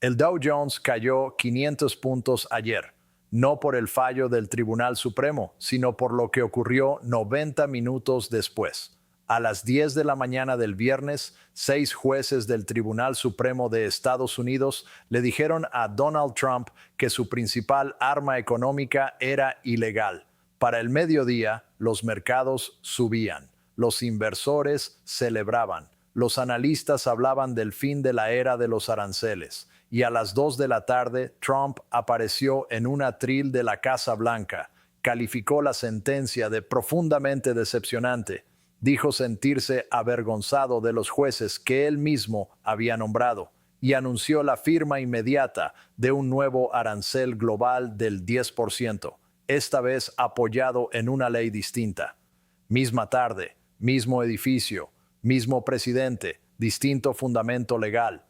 El Dow Jones cayó 500 puntos ayer, no por el fallo del Tribunal Supremo, sino por lo que ocurrió 90 minutos después. A las 10 de la mañana del viernes, 6 jueces del Tribunal Supremo de Estados Unidos le dijeron a Donald Trump que su principal arma económica era ilegal. Para el mediodía, los mercados subían, los inversores celebraban, los analistas hablaban del fin de la era de los aranceles. Y a las 2 de la tarde, Trump apareció en un atril de la Casa Blanca, calificó la sentencia de profundamente decepcionante, dijo sentirse avergonzado de los jueces que él mismo había nombrado y anunció la firma inmediata de un nuevo arancel global del 10%, esta vez apoyado en una ley distinta. Misma tarde, mismo edificio, mismo presidente, distinto fundamento legal.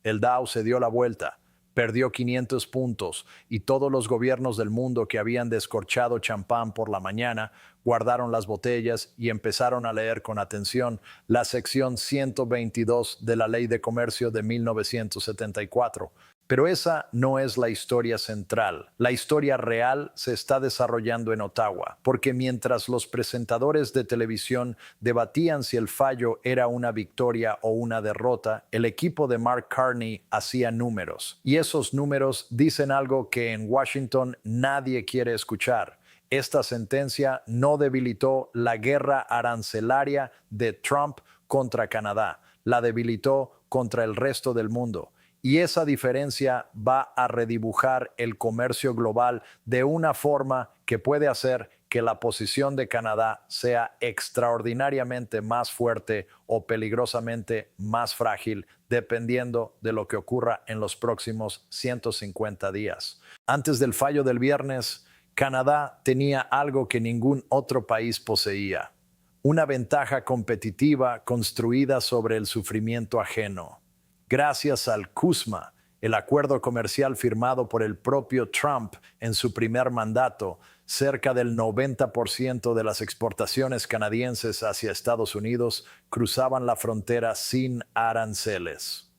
El Dow se dio la vuelta, perdió 500 puntos y todos los gobiernos del mundo que habían descorchado champán por la mañana guardaron las botellas y empezaron a leer con atención la sección 122 de la Ley de Comercio de 1974. Pero esa no es la historia central. La historia real se está desarrollando en Ottawa, porque mientras los presentadores de televisión debatían si el fallo era una victoria o una derrota, el equipo de Mark Carney hacía números. Y esos números dicen algo que en Washington nadie quiere escuchar. Esta sentencia no debilitó la guerra arancelaria de Trump contra Canadá, la debilitó contra el resto del mundo. Y esa diferencia va a redibujar el comercio global de una forma que puede hacer que la posición de Canadá sea extraordinariamente más fuerte o peligrosamente más frágil, dependiendo de lo que ocurra en los próximos 150 días. Antes del fallo del viernes, Canadá tenía algo que ningún otro país poseía: una ventaja competitiva construida sobre el sufrimiento ajeno. Gracias al CUSMA, el acuerdo comercial firmado por el propio Trump en su primer mandato, cerca del 90% de las exportaciones canadienses hacia Estados Unidos cruzaban la frontera sin aranceles.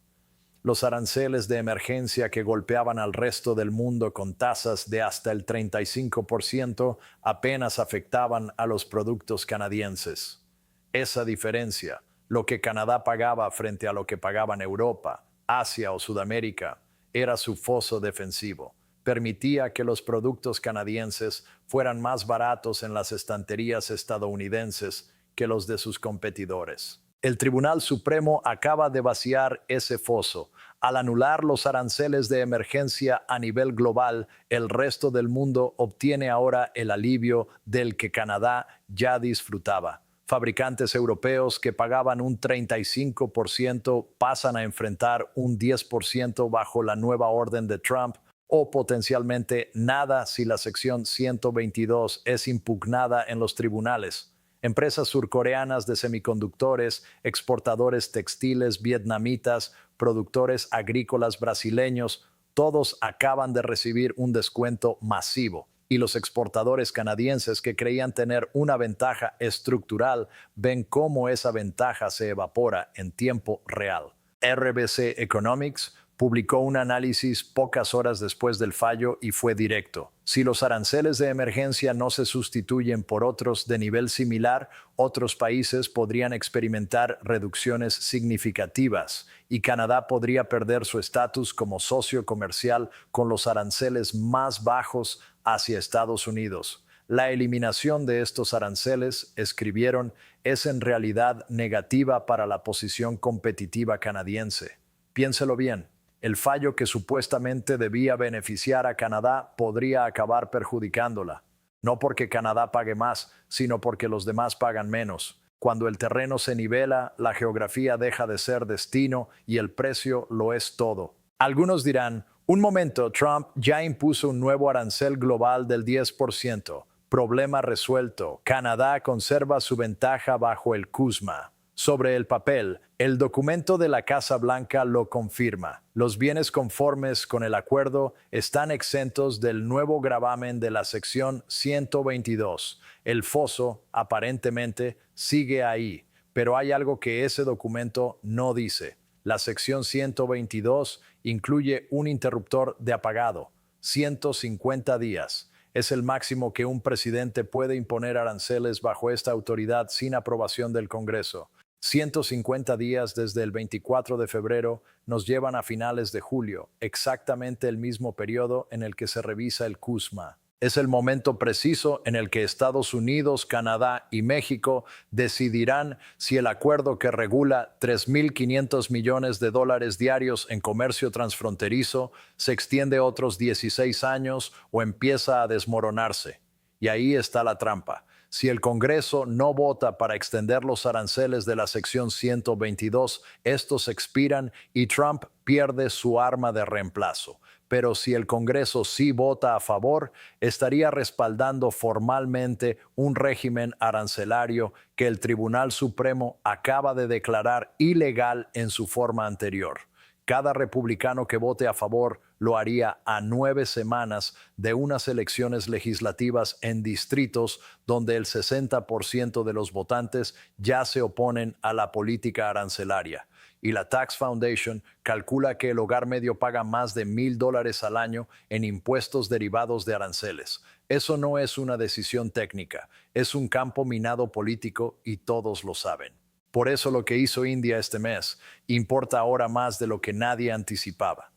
Los aranceles de emergencia que golpeaban al resto del mundo con tasas de hasta el 35% apenas afectaban a los productos canadienses. Esa diferencia, lo que Canadá pagaba frente a lo que pagaban Europa, Asia o Sudamérica, era su foso defensivo. Permitía que los productos canadienses fueran más baratos en las estanterías estadounidenses que los de sus competidores. El Tribunal Supremo acaba de vaciar ese foso. Al anular los aranceles de emergencia a nivel global, el resto del mundo obtiene ahora el alivio del que Canadá ya disfrutaba. Fabricantes europeos que pagaban un 35% pasan a enfrentar un 10% bajo la nueva orden de Trump, o potencialmente nada si la sección 122 es impugnada en los tribunales. Empresas surcoreanas de semiconductores, exportadores textiles vietnamitas, productores agrícolas brasileños, todos acaban de recibir un descuento masivo. Y los exportadores canadienses que creían tener una ventaja estructural ven cómo esa ventaja se evapora en tiempo real. RBC Economics publicó un análisis pocas horas después del fallo y fue directo. Si los aranceles de emergencia no se sustituyen por otros de nivel similar, otros países podrían experimentar reducciones significativas y Canadá podría perder su estatus como socio comercial con los aranceles más bajos hacia Estados Unidos. La eliminación de estos aranceles, escribieron, es en realidad negativa para la posición competitiva canadiense. Piénselo bien. El fallo que supuestamente debía beneficiar a Canadá podría acabar perjudicándola. No porque Canadá pague más, sino porque los demás pagan menos. Cuando el terreno se nivela, la geografía deja de ser destino y el precio lo es todo. Algunos dirán: un momento, Trump ya impuso un nuevo arancel global del 10%. Problema resuelto. Canadá conserva su ventaja bajo el CUSMA. Sobre el papel, el documento de la Casa Blanca lo confirma. Los bienes conformes con el acuerdo están exentos del nuevo gravamen de la sección 122. El foso, aparentemente, sigue ahí, pero hay algo que ese documento no dice. La sección 122 incluye un interruptor de apagado. 150 días. Es el máximo que un presidente puede imponer aranceles bajo esta autoridad sin aprobación del Congreso. 150 días desde el 24 de febrero nos llevan a finales de julio, exactamente el mismo periodo en el que se revisa el CUSMA. Es el momento preciso en el que Estados Unidos, Canadá y México decidirán si el acuerdo que regula 3.500 millones de dólares diarios en comercio transfronterizo se extiende otros 16 años o empieza a desmoronarse. Y ahí está la trampa. Si el Congreso no vota para extender los aranceles de la sección 122, estos expiran y Trump pierde su arma de reemplazo. Pero si el Congreso sí vota a favor, estaría respaldando formalmente un régimen arancelario que el Tribunal Supremo acaba de declarar ilegal en su forma anterior. Cada republicano que vote a favor lo haría a 9 semanas de unas elecciones legislativas en distritos donde el 60% de los votantes ya se oponen a la política arancelaria. Y la Tax Foundation calcula que el hogar medio paga más de $1,000 al año en impuestos derivados de aranceles. Eso no es una decisión técnica, es un campo minado político y todos lo saben. Por eso lo que hizo India este mes importa ahora más de lo que nadie anticipaba.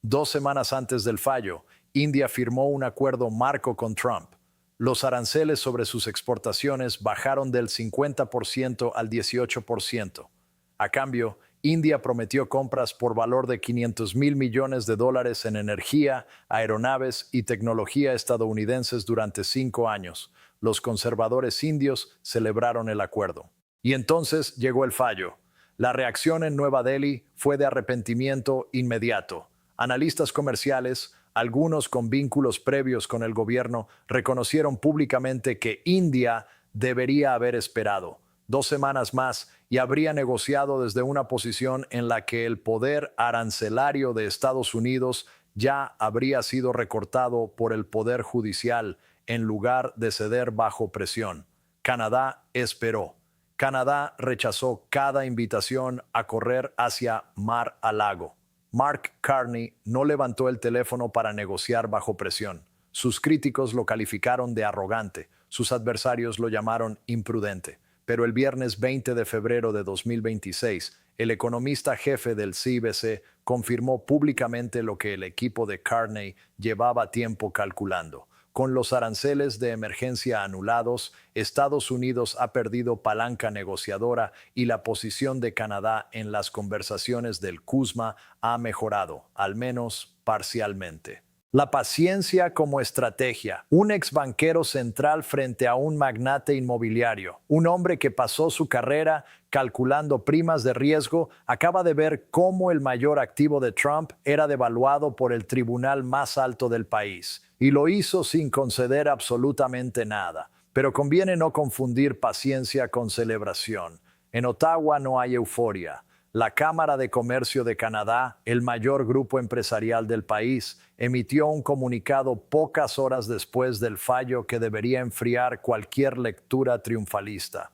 2 semanas antes del fallo, India firmó un acuerdo marco con Trump. Los aranceles sobre sus exportaciones bajaron del 50% al 18%. A cambio, India prometió compras por valor de $500,000 millones en energía, aeronaves y tecnología estadounidenses durante 5 años. Los conservadores indios celebraron el acuerdo. Y entonces llegó el fallo. La reacción en Nueva Delhi fue de arrepentimiento inmediato. Analistas comerciales, algunos con vínculos previos con el gobierno, reconocieron públicamente que India debería haber esperado 2 semanas más y habría negociado desde una posición en la que el poder arancelario de Estados Unidos ya habría sido recortado por el poder judicial en lugar de ceder bajo presión. Canadá esperó. Canadá rechazó cada invitación a correr hacia Mar-a-Lago. Mark Carney no levantó el teléfono para negociar bajo presión. Sus críticos lo calificaron de arrogante, sus adversarios lo llamaron imprudente. Pero el viernes 20 de febrero de 2026, el economista jefe del CIBC confirmó públicamente lo que el equipo de Carney llevaba tiempo calculando. Con los aranceles de emergencia anulados, Estados Unidos ha perdido palanca negociadora y la posición de Canadá en las conversaciones del CUSMA ha mejorado, al menos parcialmente. La paciencia como estrategia. Un ex banquero central frente a un magnate inmobiliario. Un hombre que pasó su carrera calculando primas de riesgo acaba de ver cómo el mayor activo de Trump era devaluado por el tribunal más alto del país. Y lo hizo sin conceder absolutamente nada. Pero conviene no confundir paciencia con celebración. En Ottawa no hay euforia. La Cámara de Comercio de Canadá, el mayor grupo empresarial del país, emitió un comunicado pocas horas después del fallo que debería enfriar cualquier lectura triunfalista.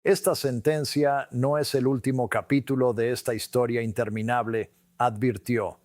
Esta sentencia no es el último capítulo de esta historia interminable, advirtió.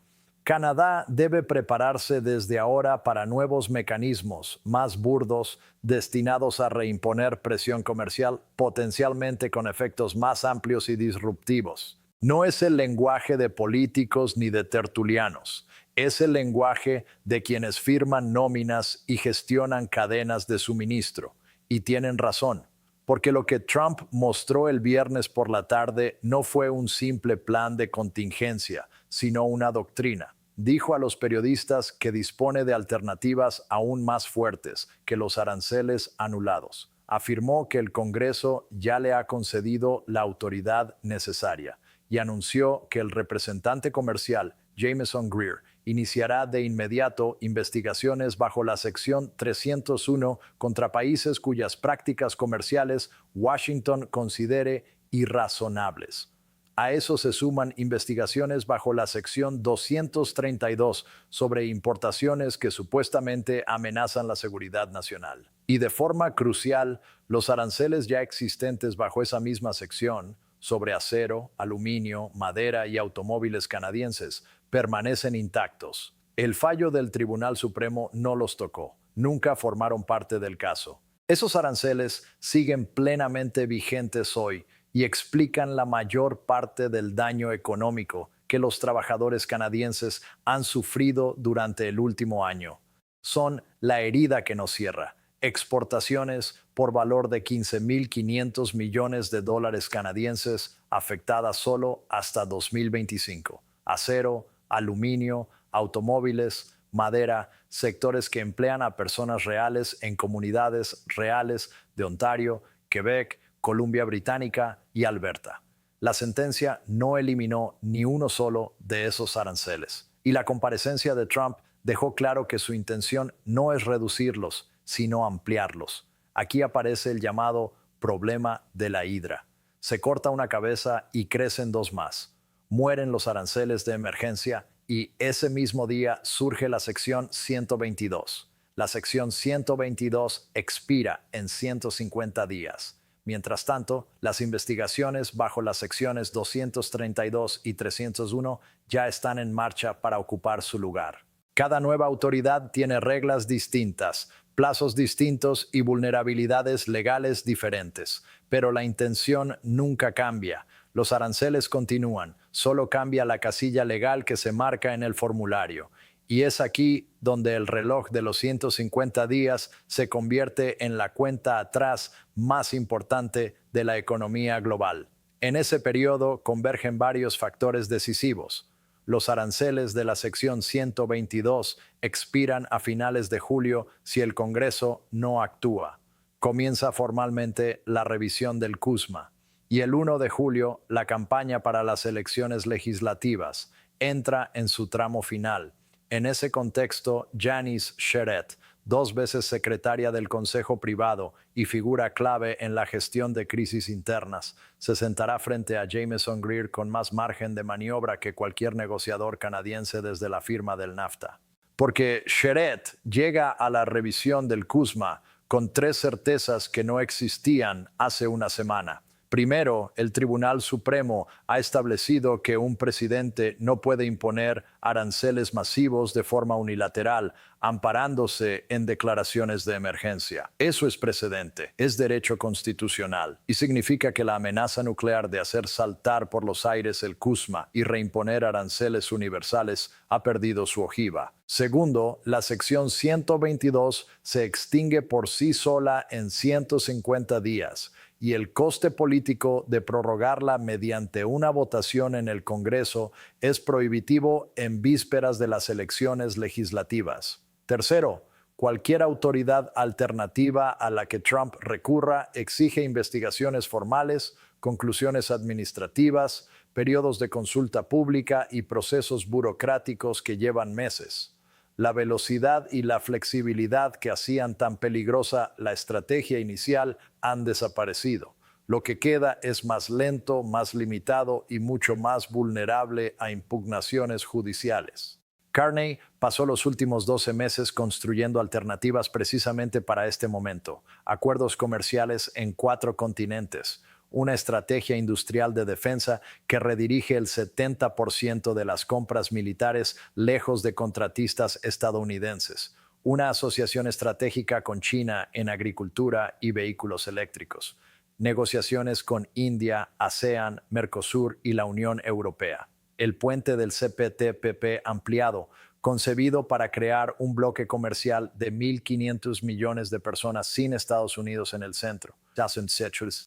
Canadá debe prepararse desde ahora para nuevos mecanismos más burdos destinados a reimponer presión comercial potencialmente con efectos más amplios y disruptivos. No es el lenguaje de políticos ni de tertulianos, es el lenguaje de quienes firman nóminas y gestionan cadenas de suministro. Y tienen razón, porque lo que Trump mostró el viernes por la tarde no fue un simple plan de contingencia, sino una doctrina. Dijo a los periodistas que dispone de alternativas aún más fuertes que los aranceles anulados. Afirmó que el Congreso ya le ha concedido la autoridad necesaria y anunció que el representante comercial, Jamieson Greer, iniciará de inmediato investigaciones bajo la sección 301 contra países cuyas prácticas comerciales Washington considere irrazonables. A eso se suman investigaciones bajo la sección 232 sobre importaciones que supuestamente amenazan la seguridad nacional. Y de forma crucial, los aranceles ya existentes bajo esa misma sección sobre acero, aluminio, madera y automóviles canadienses permanecen intactos. El fallo del Tribunal Supremo no los tocó, nunca formaron parte del caso. Esos aranceles siguen plenamente vigentes hoy y explican la mayor parte del daño económico que los trabajadores canadienses han sufrido durante el último año. Son la herida que nos cierra. Exportaciones por valor de 15.500 millones de dólares canadienses afectadas solo hasta 2025. Acero, aluminio, automóviles, madera, sectores que emplean a personas reales en comunidades reales de Ontario, Quebec, Columbia Británica y Alberta. La sentencia no eliminó ni uno solo de esos aranceles, y la comparecencia de Trump dejó claro que su intención no es reducirlos, sino ampliarlos. Aquí aparece el llamado problema de la hidra. Se corta una cabeza y crecen dos más. Mueren los aranceles de emergencia y ese mismo día surge la sección 122. La sección 122 expira en 150 días. Mientras tanto, las investigaciones bajo las secciones 232 y 301 ya están en marcha para ocupar su lugar. Cada nueva autoridad tiene reglas distintas, plazos distintos y vulnerabilidades legales diferentes, pero la intención nunca cambia. Los aranceles continúan, solo cambia la casilla legal que se marca en el formulario. Y es aquí donde el reloj de los 150 días se convierte en la cuenta atrás más importante de la economía global. En ese periodo convergen varios factores decisivos. Los aranceles de la sección 122 expiran a finales de julio si el Congreso no actúa. Comienza formalmente la revisión del CUSMA. Y el 1 de julio, la campaña para las elecciones legislativas entra en su tramo final. En ese contexto, Janice Charest, 2 veces secretaria del Consejo Privado y figura clave en la gestión de crisis internas, se sentará frente a Jameson Greer con más margen de maniobra que cualquier negociador canadiense desde la firma del NAFTA. Porque Charest llega a la revisión del CUSMA con 3 certezas que no existían hace una semana. Primero, el Tribunal Supremo ha establecido que un presidente no puede imponer aranceles masivos de forma unilateral, amparándose en declaraciones de emergencia. Eso es precedente, es derecho constitucional y significa que la amenaza nuclear de hacer saltar por los aires el CUSMA y reimponer aranceles universales ha perdido su ojiva. Segundo, la sección 122 se extingue por sí sola en 150 días. Y el coste político de prorrogarla mediante una votación en el Congreso es prohibitivo en vísperas de las elecciones legislativas. Tercero, cualquier autoridad alternativa a la que Trump recurra exige investigaciones formales, conclusiones administrativas, periodos de consulta pública y procesos burocráticos que llevan meses. La velocidad y la flexibilidad que hacían tan peligrosa la estrategia inicial han desaparecido. Lo que queda es más lento, más limitado y mucho más vulnerable a impugnaciones judiciales. Carney pasó los últimos 12 meses construyendo alternativas precisamente para este momento, acuerdos comerciales en 4 continentes, una estrategia industrial de defensa que redirige el 70% de las compras militares lejos de contratistas estadounidenses, una asociación estratégica con China en agricultura y vehículos eléctricos, negociaciones con India, ASEAN, Mercosur y la Unión Europea, el puente del CPTPP ampliado, concebido para crear un bloque comercial de 1.500 millones de personas sin Estados Unidos en el centro.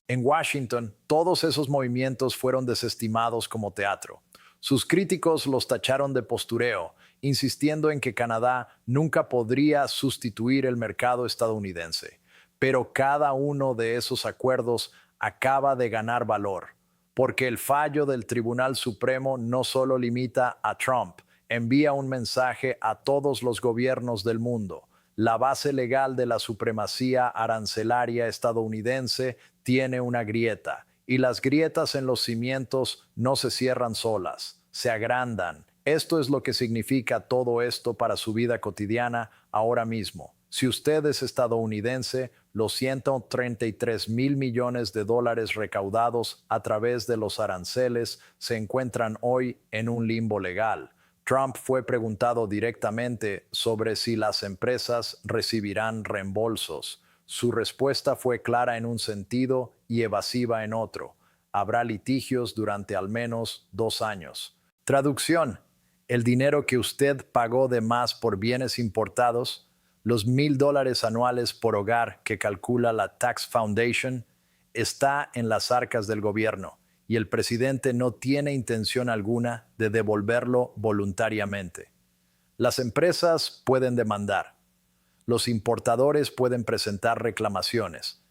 En Washington, todos esos movimientos fueron desestimados como teatro. Sus críticos los tacharon de postureo, insistiendo en que Canadá nunca podría sustituir el mercado estadounidense. Pero cada uno de esos acuerdos acaba de ganar valor, porque el fallo del Tribunal Supremo no solo limita a Trump, envía un mensaje a todos los gobiernos del mundo. La base legal de la supremacía arancelaria estadounidense tiene una grieta, y las grietas en los cimientos no se cierran solas, se agrandan. Esto es lo que significa todo esto para su vida cotidiana ahora mismo. Si usted es estadounidense, los 133,000 millones de dólares recaudados a través de los aranceles se encuentran hoy en un limbo legal. Trump fue preguntado directamente sobre si las empresas recibirán reembolsos. Su respuesta fue clara en un sentido y evasiva en otro. Habrá litigios durante al menos 2 años. Traducción: el dinero que usted pagó de más por bienes importados, los $1,000 anuales por hogar que calcula la Tax Foundation, está en las arcas del gobierno y el presidente no tiene intención alguna de devolverlo voluntariamente. Las empresas pueden demandar, los importadores pueden presentar reclamaciones,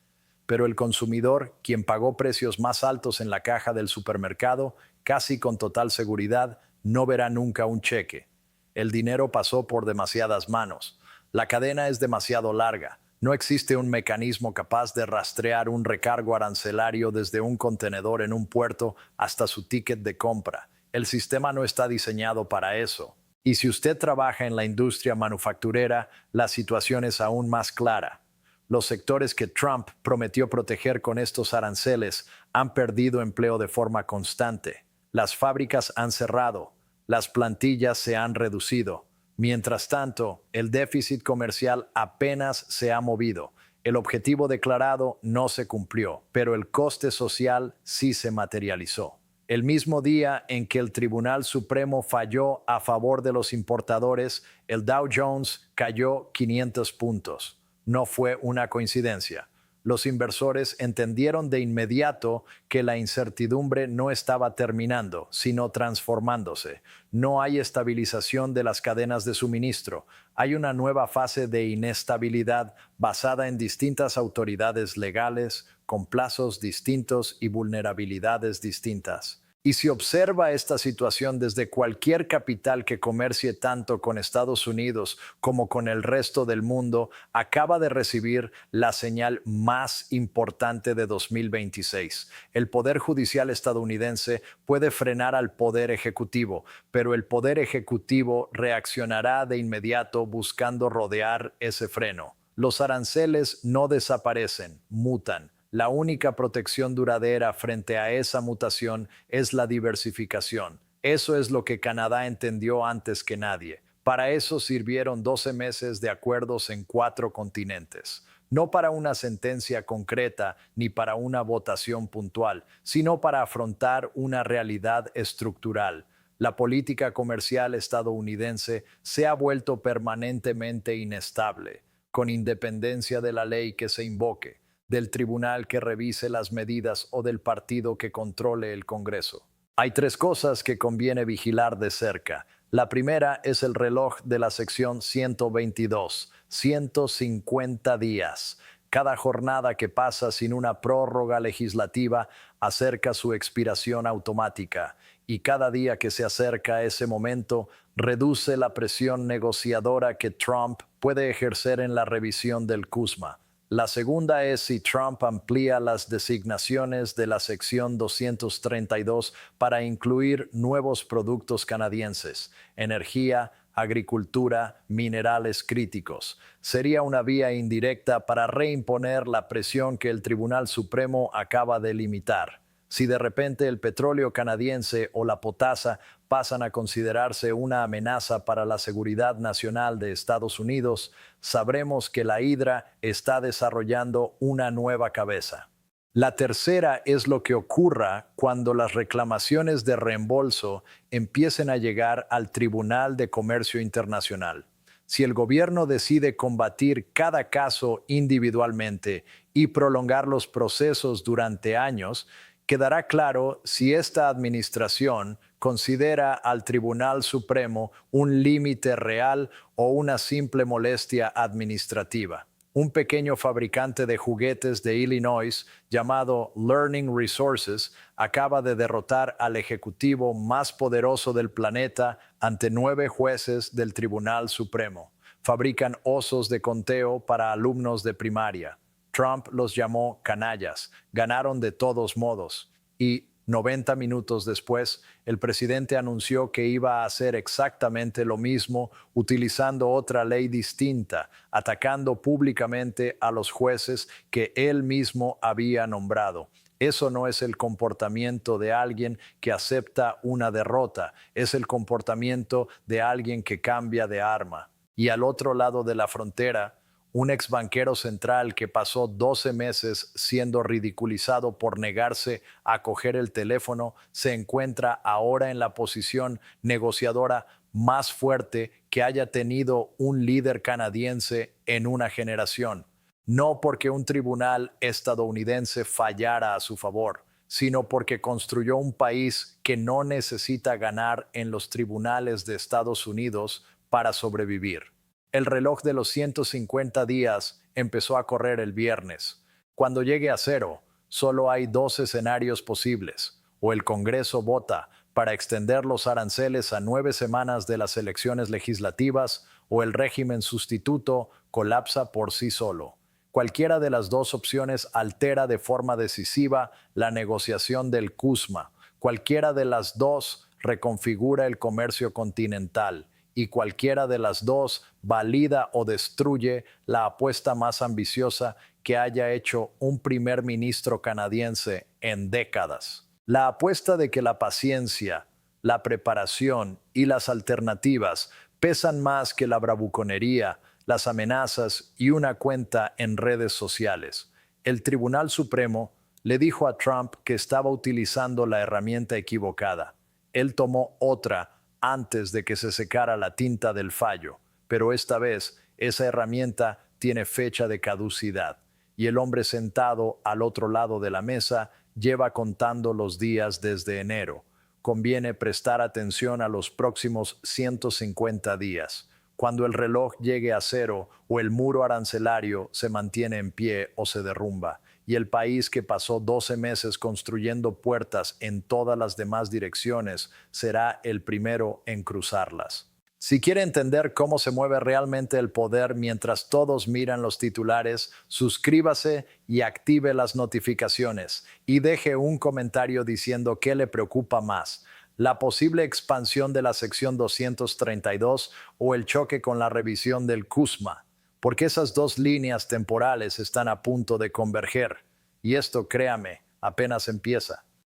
pero el consumidor, quien pagó precios más altos en la caja del supermercado, casi con total seguridad, no verá nunca un cheque. El dinero pasó por demasiadas manos. La cadena es demasiado larga. No existe un mecanismo capaz de rastrear un recargo arancelario desde un contenedor en un puerto hasta su ticket de compra. El sistema no está diseñado para eso. Y si usted trabaja en la industria manufacturera, la situación es aún más clara. Los sectores que Trump prometió proteger con estos aranceles han perdido empleo de forma constante. Las fábricas han cerrado, las plantillas se han reducido. Mientras tanto, el déficit comercial apenas se ha movido. El objetivo declarado no se cumplió, pero el coste social sí se materializó. El mismo día en que el Tribunal Supremo falló a favor de los importadores, el Dow Jones cayó 500 puntos. No fue una coincidencia. Los inversores entendieron de inmediato que la incertidumbre no estaba terminando, sino transformándose. No hay estabilización de las cadenas de suministro. Hay una nueva fase de inestabilidad basada en distintas autoridades legales, con plazos distintos y vulnerabilidades distintas. Y si observa esta situación desde cualquier capital que comercie tanto con Estados Unidos como con el resto del mundo, acaba de recibir la señal más importante de 2026. El Poder Judicial estadounidense puede frenar al Poder Ejecutivo, pero el Poder Ejecutivo reaccionará de inmediato buscando rodear ese freno. Los aranceles no desaparecen, mutan. La única protección duradera frente a esa mutación es la diversificación. Eso es lo que Canadá entendió antes que nadie. Para eso sirvieron 12 meses de acuerdos en 4 continentes. No para una sentencia concreta ni para una votación puntual, sino para afrontar una realidad estructural. La política comercial estadounidense se ha vuelto permanentemente inestable, con independencia de la ley que se invoque, del tribunal que revise las medidas o del partido que controle el Congreso. Hay 3 cosas que conviene vigilar de cerca. La primera es el reloj de la sección 122, 150 días. Cada jornada que pasa sin una prórroga legislativa acerca su expiración automática, y cada día que se acerca a ese momento reduce la presión negociadora que Trump puede ejercer en la revisión del CUSMA. La segunda es si Trump amplía las designaciones de la sección 232 para incluir nuevos productos canadienses, energía, agricultura, minerales críticos. Sería una vía indirecta para reimponer la presión que el Tribunal Supremo acaba de limitar. Si de repente el petróleo canadiense o la potasa pasan a considerarse una amenaza para la seguridad nacional de Estados Unidos, sabremos que la hidra está desarrollando una nueva cabeza. La tercera es lo que ocurra cuando las reclamaciones de reembolso empiecen a llegar al Tribunal de Comercio Internacional. Si el gobierno decide combatir cada caso individualmente y prolongar los procesos durante años, quedará claro si esta administración considera al Tribunal Supremo un límite real o una simple molestia administrativa. Un pequeño fabricante de juguetes de Illinois llamado Learning Resources acaba de derrotar al ejecutivo más poderoso del planeta ante 9 jueces del Tribunal Supremo. Fabrican osos de conteo para alumnos de primaria. Trump los llamó canallas, ganaron de todos modos. Y 90 minutos después, el presidente anunció que iba a hacer exactamente lo mismo utilizando otra ley distinta, atacando públicamente a los jueces que él mismo había nombrado. Eso no es el comportamiento de alguien que acepta una derrota, es el comportamiento de alguien que cambia de arma. Y al otro lado de la frontera, un ex banquero central que pasó 12 meses siendo ridiculizado por negarse a coger el teléfono se encuentra ahora en la posición negociadora más fuerte que haya tenido un líder canadiense en una generación. No porque un tribunal estadounidense fallara a su favor, sino porque construyó un país que no necesita ganar en los tribunales de Estados Unidos para sobrevivir. El reloj de los 150 días empezó a correr el viernes. Cuando llegue a cero, solo hay dos escenarios posibles. O el Congreso vota para extender los aranceles a 9 semanas de las elecciones legislativas, o el régimen sustituto colapsa por sí solo. Cualquiera de las dos opciones altera de forma decisiva la negociación del CUSMA. Cualquiera de las dos reconfigura el comercio continental. Y cualquiera de las dos valida o destruye la apuesta más ambiciosa que haya hecho un primer ministro canadiense en décadas. La apuesta de que la paciencia, la preparación y las alternativas pesan más que la bravuconería, las amenazas y una cuenta en redes sociales. El Tribunal Supremo le dijo a Trump que estaba utilizando la herramienta equivocada. Él tomó otra antes de que se secara la tinta del fallo, pero esta vez esa herramienta tiene fecha de caducidad y el hombre sentado al otro lado de la mesa lleva contando los días desde enero. Conviene prestar atención a los próximos 150 días. Cuando el reloj llegue a cero o el muro arancelario se mantiene en pie o se derrumba, y el país que pasó 12 meses construyendo puertas en todas las demás direcciones será el primero en cruzarlas. Si quiere entender cómo se mueve realmente el poder mientras todos miran los titulares, suscríbase y active las notificaciones y deje un comentario diciendo qué le preocupa más: la posible expansión de la sección 232 o el choque con la revisión del CUSMA, porque esas dos líneas temporales están a punto de converger. Y esto, créame, apenas empieza.